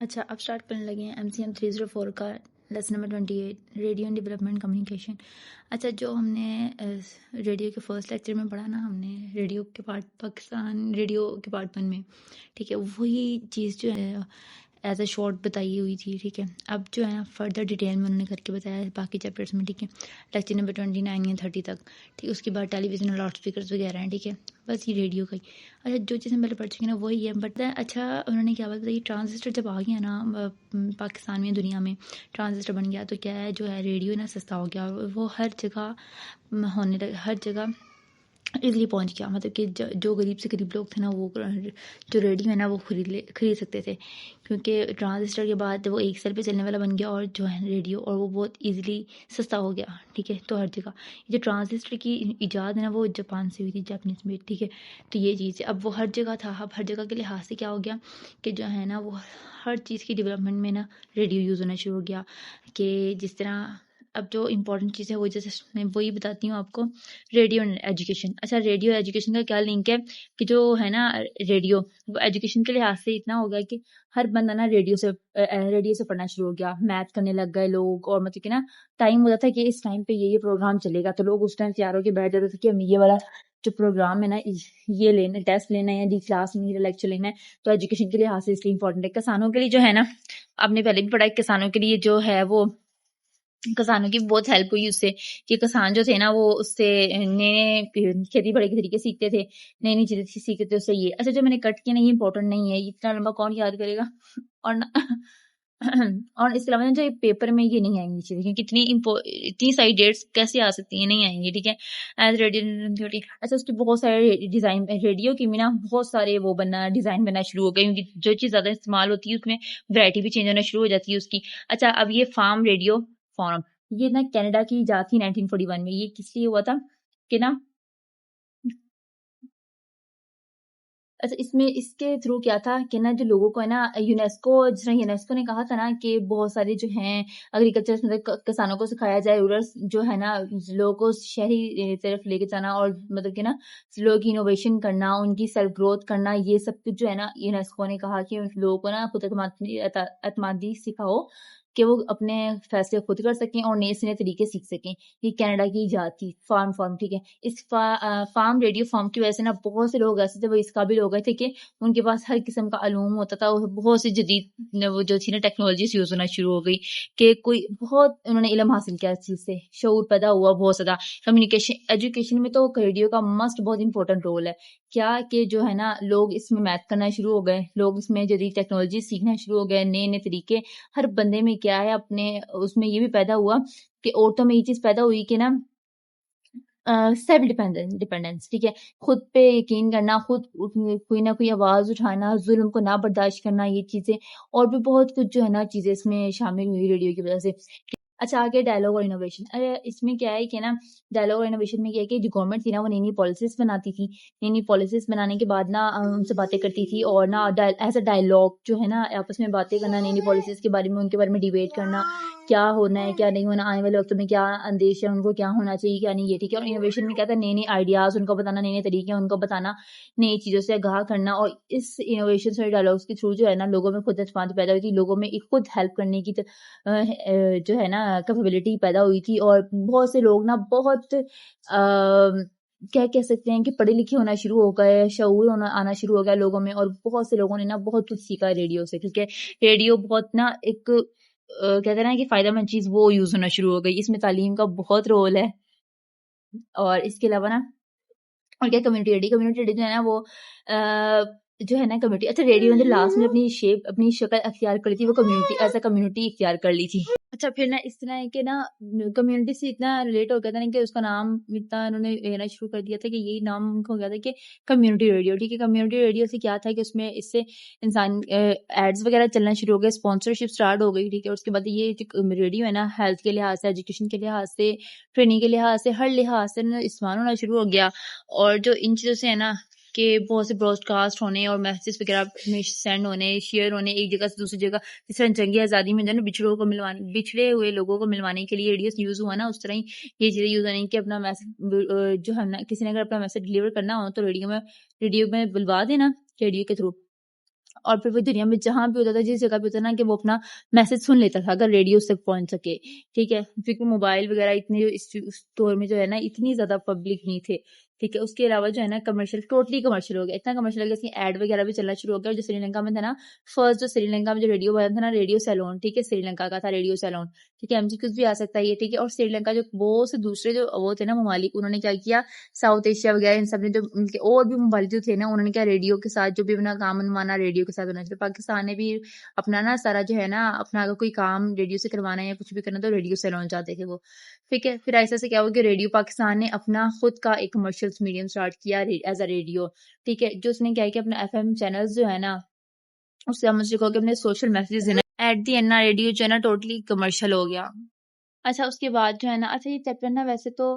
اچھا اب اسٹارٹ کرنے لگے ہیں MCM 304 کا lesson number 28 radio and development communication. اچھا جو ہم نے ریڈیو کے فرسٹ لیکچر میں پڑھا نا، ہم نے ریڈیو کے پارٹ پاکستان ریڈیو کے پارٹ 1 میں، ٹھیک ہے، وہی چیز جو ہے ایز اے شارٹ بتائی ہوئی تھی. ٹھیک ہے، اب جو ہے فردر ڈیٹیل میں انہوں نے کر کے بتایا ہے باقی چیپٹرس میں. ٹھیک ہے، لیکچر نمبر 29 یا 30 تک. ٹھیک، اس کے بعد ٹیلی ویژن اور لاؤڈ اسپیکرز وغیرہ ہیں. ٹھیک ہے، بس یہ ریڈیو کا ہی. اچھا جو چیزیں پہلے پڑھ چکی نا وہی ہے، بٹ اچھا انہوں نے کیا بتایا، ٹرانزسٹر جب آ گیا نا پاکستان میں، دنیا میں ٹرانزسٹر بن گیا تو کیا ہے جو ہے ریڈیو نا سستا ہو گیا، اور وہ ہر جگہ ہونے لگا، ہر جگہ ایزلی پہنچ گیا. مطلب کہ جو غریب سے غریب لوگ تھے نا وہ جو ریڈیو ہے نا وہ خرید سکتے تھے، کیونکہ ٹرانزسٹر کے بعد وہ ایک سیل پہ چلنے والا بن گیا اور جو ہے ریڈیو، اور وہ بہت ایزیلی سستا ہو گیا. ٹھیک ہے، تو ہر جگہ یہ جو ٹرانزسٹر کی ایجاد ہے نا وہ جاپان سے ہوئی تھی، جاپنیز میں. ٹھیک ہے، تو یہ چیز ہے، اب وہ ہر جگہ تھا. اب ہر جگہ کے لحاظ سے کیا ہو گیا کہ جو ہے نا وہ ہر چیز کی ڈیولپمنٹ میں نا ریڈیو یوز ہونا شروع ہو گیا. کہ جس طرح اب جو امپورٹنٹ چیز ہے وہ جیسے میں وہی بتاتی ہوں آپ کو، ریڈیو ایجوکیشن. اچھا ریڈیو ایجوکیشن کا کیا لنک ہے کہ جو ہے نا ریڈیو وہ ایجوکیشن کے لحاظ سے اتنا ہو گیا کہ ہر بندہ نا ریڈیو سے پڑھنا شروع ہو گیا، میتھ کرنے لگ گئے لوگ. اور مطلب کہ نا ٹائم ہوتا تھا کہ اس ٹائم پہ یہ پروگرام چلے گا، تو لوگ اس ٹائم تیار ہو کے بیٹھ جاتے تھے کہ ہم یہ والا جو پروگرام ہے نا یہ لینا، ٹیسٹ لینا ہے یا جی کلاس میں لیکچر لینا ہے. تو ایجوکیشن کے لحاظ سے اس لیے امپورٹنٹ ہے. کسانوں کے لیے جو ہے نا، آپ نے پہلے بھی پڑھا ہے، کسانوں کے لیے جو ہے وہ کسانوں کی بہت ہیلپ ہوئی اس سے، کہ کسان جو تھے نا وہ اس سے نئے کھیتی باڑی کے طریقے سیکھتے تھے، نئی نئی چیزیں سیکھتے تھے اس سے. یہ اچھا جو میں نے کٹ کیا نا یہ امپورٹنٹ نہیں ہے، اتنا لمبا کون یاد کرے گا. اور اس کے علاوہ جو پیپر میں یہ نہیں آئیں گی چیزیں، کیونکہ اتنی ساری ڈیٹس کیسے آ سکتی ہیں، نہیں آئیں گی. ٹھیک ہے، ایز ریڈیو. اچھا اس کے بہت سارے ڈیزائن، ریڈیو کی بھی نا بہت سارے وہ ڈیزائن بننا شروع ہو گئے، کیونکہ جو چیز زیادہ استعمال ہوتی ہے اس میں ورائٹی بھی چینج ہونا شروع ہو جاتی ہے اس کی. اچھا اب یہ فارم ریڈیو فارم، یہ نا کینیڈا کی ایجاد تھی 1941 میں. یہ کس لیے ہوا تھا کہ نا، اچھا اس کے تھرو کیا تھا کہ نا جو لوگوں کو ہے نا یونیسکو، جس طرح یونیسکو نے کہا تھا نا کہ بہت سارے جو ہیں ایگریکلچر مطلب کسانوں کو سکھایا جائے، رورل جو ہے نا لوگوں کو شہری طرف لے کے جانا، اور مطلب کہ نا لوگوں کی انوویشن کرنا، ان کی سیلف گروتھ کرنا، یہ سب کچھ جو ہے نا یونیسکو نے کہا کہ لوگوں کو نا خود اعتمادی سکھاؤ کہ وہ اپنے فیصلے خود کر سکیں اور نئے سے نئے طریقے سیکھ سکیں. یہ کینیڈا کی ایجاد تھی فارم. ٹھیک ہے، اس فارم ریڈیو فارم کی وجہ سے نا بہت سے لوگ ایسے تھے وہ اس قابل ہو گئے تھے کہ ان کے پاس ہر قسم کا علوم ہوتا تھا، بہت سی جدید وہ جو تھی نا ٹیکنالوجیز یوز ہونا شروع ہو گئی، کہ کوئی بہت انہوں نے علم حاصل کیا اس چیز سے، شعور پیدا ہوا بہت زیادہ. کمیونیکیشن ایجوکیشن میں تو ریڈیو کا مسٹ بہت امپورٹنٹ رول ہے. کیا کہ جو ہے نا لوگ اس میں میتھ کرنا شروع ہو گئے، لوگ اس میں جدید ٹیکنالوجی سیکھنا شروع ہو گئے، نئے نئے طریقے. ہر بندے میں کیا ہے اپنے اس میں یہ بھی پیدا ہوا کہ عورتوں میں یہ چیز پیدا ہوئی کہ نا سیلف ڈیپینڈنس. ٹھیک ہے، خود پہ یقین کرنا، خود کوئی نہ کوئی آواز اٹھانا، ظلم کو نہ برداشت کرنا، یہ چیزیں اور بھی بہت کچھ جو ہے نا چیزیں اس میں شامل ہوئی ریڈیو کی وجہ سے. اچھا آگے ڈائلاگ اور انوویشن. اس میں کیا ہے کہ نا ڈائلاگ اور انوویشن میں کیا ہے کہ جو گورنمنٹ تھی نا وہ نئی نئی پالیسیز بناتی تھی، نئی نئی پالیسیز بنانے کے بعد نا ان سے باتیں کرتی تھی، اور نا ایز اے ڈائلاگ جو ہے نا آپس میں باتیں کرنا، نئی نئی پالیسیز کے بارے میں، ان کے بارے میں ڈیبیٹ کرنا، کیا ہونا ہے کیا نہیں ہونا، آنے والے وقت میں کیا اندیش ہے ان کو، کیا ہونا چاہیے کیا نہیں. یہ ٹھیک ہے. اور انوویشن میں کیا تھا، نئے نئے آئیڈیاز ان کو بتانا، نئے نئے طریقے ان کو بتانا، نئی چیزوں سے آگاہ کرنا. اور اس انوویشن اور ڈائلاگس کے تھرو جو ہے نا لوگوں میں خود اعتمادی پیدا ہوئی تھی، لوگوں میں خود ہیلپ کرنے کی جو ہے نا کیپیبلٹی پیدا ہوئی تھی. اور بہت سے لوگ نا بہت کیا کہہ سکتے ہیں کہ پڑھے لکھے ہونا شروع ہو گئے، شعور آنا شروع ہو گیا لوگوں میں، اور بہت سے لوگوں نے نا بہت کچھ سیکھا ریڈیو سے. کیونکہ ریڈیو بہت نا ایک کہتے ہیں نا کہ فائدہ مند چیز وہ یوز ہونا شروع ہو گئی. اس میں تعلیم کا بہت رول ہے. اور اس کے علاوہ نا اور کیا کمیونٹی جو ہے نا وہ جو ہے نا کمیونٹی. اچھا ریڈیو نے لاسٹ میں اپنی شکل اختیار کر لی تھی، وہ کمیونٹی ایز اے کمیونٹی اختیار کر لی تھی. اچھا پھر نا اس طرح ہے کہ نا کمیونٹی سے اتنا ریلیٹ ہو گیا تھا نا کہ اس کا نام اتنا انہوں نے لینا شروع کر دیا تھا کہ یہی نام ہو گیا تھا کہ کمیونٹی ریڈیو. ٹھیک ہے، کمیونٹی ریڈیو سے کیا تھا کہ اس سے انسان ایڈز وغیرہ چلنا شروع ہو گئے، اسپانسرشپ اسٹارٹ ہو گئی. ٹھیک ہے، اس کے بعد یہ ریڈیو ہے نا ہیلتھ کے لحاظ سے، ایجوکیشن کے لحاظ سے، ٹریننگ کے لحاظ سے، ہر لحاظ سے استعمال ہونا شروع ہو گیا. اور جو ان چیزوں سے ہے نا کہ بہت سے براڈ کاسٹ ہونے اور میسیج وغیرہ سینڈ ہونے، شیئر ہونے ایک جگہ سے دوسری جگہ، جس طرح جنگی آزادی میں جو ہے نا بچھڑے ہوئے لوگوں کو ملوانے کے لیے ریڈیو یوز ہوا نا، اس طرح ہی یہ چیزیں یوز ہونے کہ اپنا میسج جو ہے نا کسی نے اگر اپنا میسج ڈلیور کرنا ہو تو ریڈیو میں بلوا دینا ریڈیو کے تھرو. اور پھر وہ دنیا میں جہاں بھی ہوتا تھا، جس جگہ پہ ہوتا نا کہ وہ اپنا میسج سن لیتا تھا اگر ریڈیو اس تک پہنچ سکے، ٹھیک ہے، کیونکہ موبائل وغیرہ اتنے اس دور میں جو ہے نا اتنی زیادہ پبلک نہیں تھے، ٹھیک ہے. اس کے علاوہ جو ہے نا کمرشل ٹوٹلی کمرشل ہو گیا، اتنا کمرشل ہو گیا اس کی ایڈ وغیرہ بھی چلنا شروع ہو گیا. اور جو سری لنکا میں تھا نا فرسٹ، جو سری لنکا میں جو ریڈیو بنا تھا نا، ریڈیو سیلون، ٹھیک ہے، سری لنکا کا تھا ریڈیو سیلون، ٹھیک ہے. MCQs بھی آ سکتا ہے یہ، ٹھیک ہے. اور سری لنکا جو بہت سے دوسرے جو وہ تھے نا ممالک، انہوں نے کیا کیا، ساؤتھ ایشیا وغیرہ ان سب نے جو ان کے اور بھی ممالک جو تھے نا، انہوں نے کیا ریڈیو کے ساتھ جو بھی اپنا کام مانا ریڈیو کے ساتھ ہونا چاہیے. پاکستان نے بھی اپنا نا سارا جو ہے نا اپنا اگر کوئی کام ریڈیو سے کروانا ہے یا کچھ بھی کرنا تو ریڈیو سیلون جاتے تھے وہ، ٹھیک ہے. پھر ایسے سے کیا ہوا کہ ریڈیو پاکستان نے اپنا خود کا ایک کمرشل میڈیم اسٹارٹ کیا ایز اے ریڈیو، ٹھیک ہے. جو اس نے کیا کہ اپنا FM چینلز جو ہے نا اس سے ہم کو کہ اپنے سوشل میسیجز دینا ایٹ دی اینڈ نا ریڈیو جو ہے نا ٹوٹلی کمرشل ہو گیا. اچھا اس کے بعد جو ہے نا، اچھا یہ چیپٹر نا ویسے تو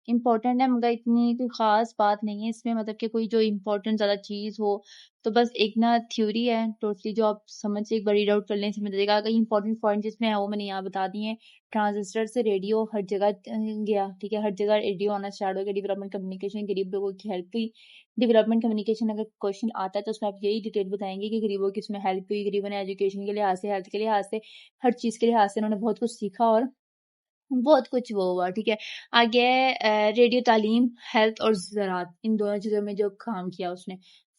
امپورٹنٹ ہے مگر اتنی کوئی خاص بات نہیں ہے اس میں، مطلب کہ کوئی جو امپورٹنٹ زیادہ چیز ہو تو بس ایک نا تھیوری ہے ٹوٹلی جو آپ سمجھ سے ایک بار ریڈ آؤٹ کر لیں، سمجھ جائے گا. کئی امپورٹنٹ پوائنٹ جس میں ہے وہ میں نے یہاں بتا دیے ہیں. ٹرانزسٹر سے ریڈیو ہر جگہ گیا، ٹھیک ہے، ہر جگہ ریڈیو آنا اسٹارٹ ہو گیا. ڈیولپمنٹ کمیونیکیشن غریب لوگوں کی ہیلپ کی. ڈیولپمنٹ کمیونیکیشن اگر کوشچن آتا ہے تو اس میں آپ یہی ڈیٹیل بتائیں گے کہ غریبوں کی اس میں ہیلپ ہوئی، غریبوں نے ایجوکیشن کے لحاظ سے، ہیلتھ کے لحاظ سے، ہر چیز کے لحاظ سے انہوں نے بہت کچھ سیکھا اور بہت کچھ وہ ہوا، ٹھیک ہے. آگے ریڈیو تعلیم، ہیلتھ اور زراعت، ان دونوں چیزوں میں جو کام کیا اس نے.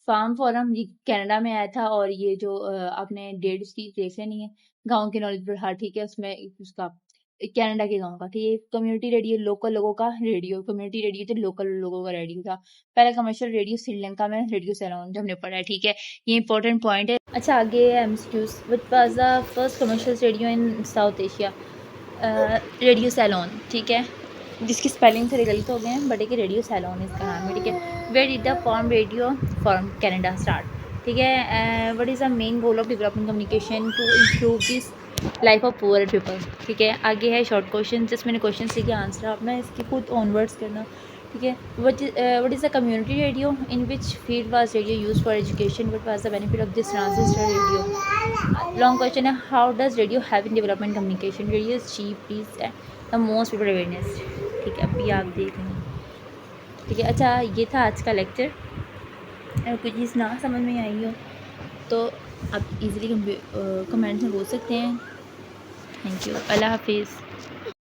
فارم فورم یہ کینیڈا میں آیا تھا، اور یہ جو آپ نے ڈیٹ اس کی دیکھ لینی ہے، گاؤں کی نالج بڑھا، ٹھیک ہے، اس میں اس کا کینیڈا کے گاؤں کا، ٹھیک ہے. کمیونٹی ریڈیو لوکل لوگوں کا ریڈیو، کمیونٹی ریڈیو تو لوکل لوگوں کا ریڈیو تھا. پہلا کمرشل ریڈیو سری لنکا میں ریڈیو سیلون جو ہم نے پڑھا ہے، ٹھیک ہے، یہ امپورٹنٹ پوائنٹ ہے. اچھا آگے MCQs. What was the first commercial radio in South Asia? Radio Ceylon, ٹھیک ہے، جس کی اسپیلنگ تھوڑی غلط ہو گئے ہیں بٹ ایک ریڈیو سیلون اس کا نام ہے، ٹھیک ہے. Where did the farm radio forum Canada start, ٹھیک ہے. What is the main goal of development communication to improve this life of poor people, ٹھیک ہے. آگے ہے شارٹ کوشچن، جس میں نے کوشچن لکھے آنسر آپ نے اس کی خود آن ورڈس کرنا، ٹھیک ہے. What is the community radio, in which field was radio use for education, what was the benefit of this transistor radio. Long question ہے، how does radio have in development communication, radio is cheap please the most people awareness, ٹھیک ہے. ابھی آپ دیکھ لیں، ٹھیک ہے. اچھا یہ تھا آج کا لیکچر. اگر کوئی چیز نہ سمجھ میں آئی ہو تو آپ ایزیلی کمنٹس میں بول سکتے ہیں. تھینک یو، اللہ حافظ.